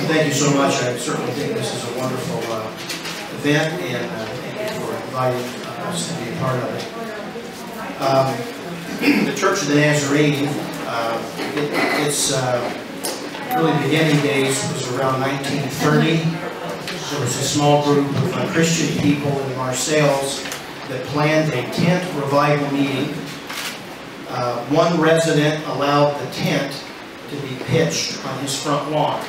thank you so much. I certainly think this is a wonderful event, and thank you for inviting us to be a part of it. The Church of the Nazarene, its really beginning days was around 1930. There was a small group of Christian people in Marseilles that planned a tent revival meeting. One resident allowed the tent to be pitched on his front lawn.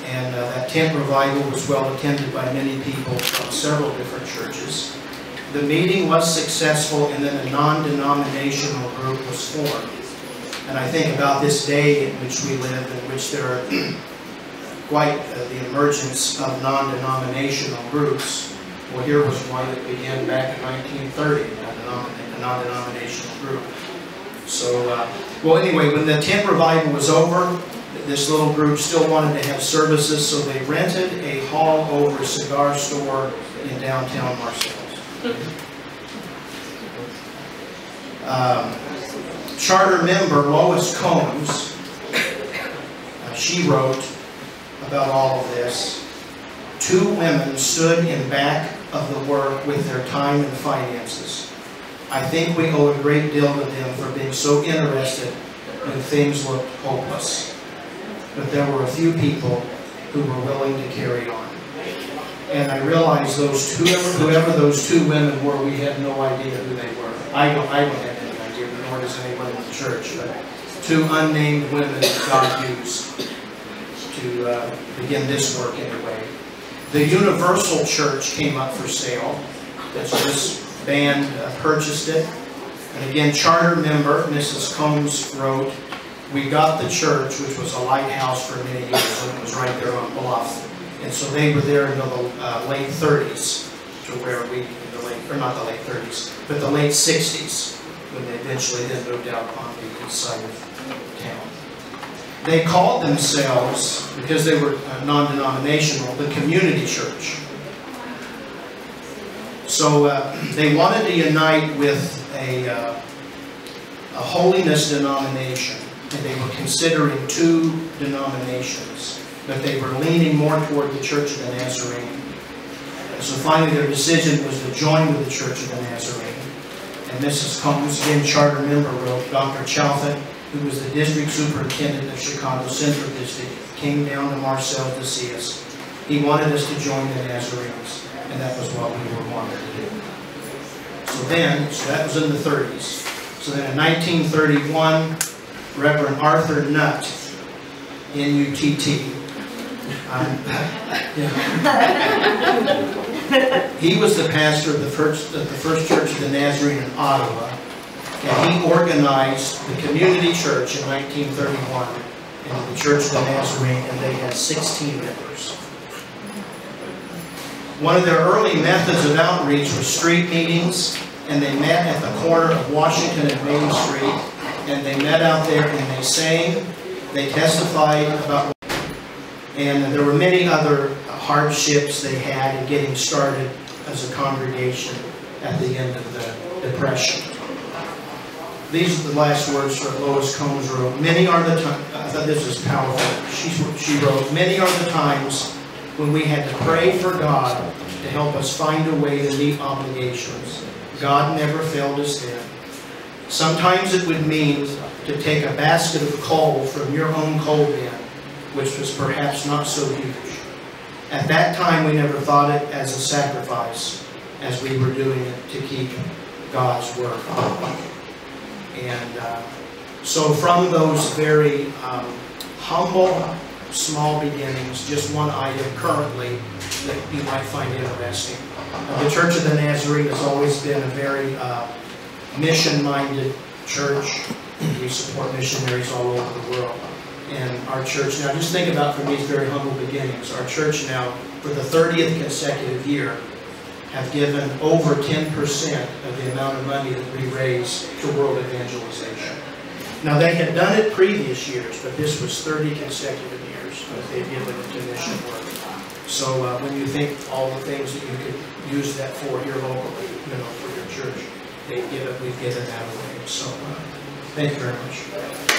And that tent revival was well attended by many people from several different churches. The meeting was successful, and then a non-denominational group was formed. And I think about this day in which we live, in which there are quite the emergence of non-denominational groups. Well, here was one that began back in 1930, a non-denominational group. So, well, anyway, when the tent revival was over, this little group still wanted to have services, so they rented a hall over a cigar store in downtown Marseilles. Charter member Lois Combs, she wrote about all of this. Two women stood in back of the work with their time and finances. I think we owe a great deal to them for being so interested when things looked hopeless. But there were a few people who were willing to carry on. And I realized those two, whoever those two women were, we had no idea who they were. I don't have any idea, nor does anyone in the church. But two unnamed women that God used to begin this work anyway. The Universal Church came up for sale. That's this band purchased it. And again, charter member Mrs. Combs wrote, "We got the church, which was a lighthouse for many years, and it was right there on Bluff. And so they were there until the late 30s, to where we, or not the late 30s, but the late 60s, when they eventually then moved out on the east side of town. They called themselves, because they were non-denominational, the Community Church. So they wanted to unite with a holiness denomination, and they were considering two denominations, but they were leaning more toward the Church of the Nazarene. So finally their decision was to join with the Church of the Nazarene. And Mrs. Combs, again charter member, wrote, Dr. Chalfant, who was the district superintendent of Chicago Central District, came down to Marseilles to see us. He wanted us to join the Nazarenes, and that was what we were wanting to do. So that was in the 30s. So then in 1931, Reverend Arthur Nutt, N-U-T-T, he was the pastor of the first Church of the Nazarene in Ottawa, and he organized the Community Church in 1931 into the Church of the Nazarene, and they had 16 members. One of their early methods of outreach was street meetings, and they met at the corner of Washington and Main Street, and they met out there and they sang, they testified about, and there were many other hardships they had in getting started as a congregation at the end of the Depression. These are the last words that Lois Combs wrote. Many are the times, I thought this was powerful. She wrote, many are the times when we had to pray for God to help us find a way to meet obligations. God never failed us then. Sometimes it would mean to take a basket of coal from your own coal bin, which was perhaps not so huge. At that time, we never thought it as a sacrifice, as we were doing it to keep God's word. And so from those very humble, small beginnings, just one item currently that you might find interesting. The Church of the Nazarene has always been a very mission-minded church. We support missionaries all over the world. And our church now, just think about from these very humble beginnings, our church now, for the 30th consecutive year, have given over 10% of the amount of money that we raise to world evangelization. Now, they had done it previous years, but this was 30 consecutive years that they've given it to mission work. So when you think all the things that you could use that for here locally, for your church, we've given that away. So thank you very much.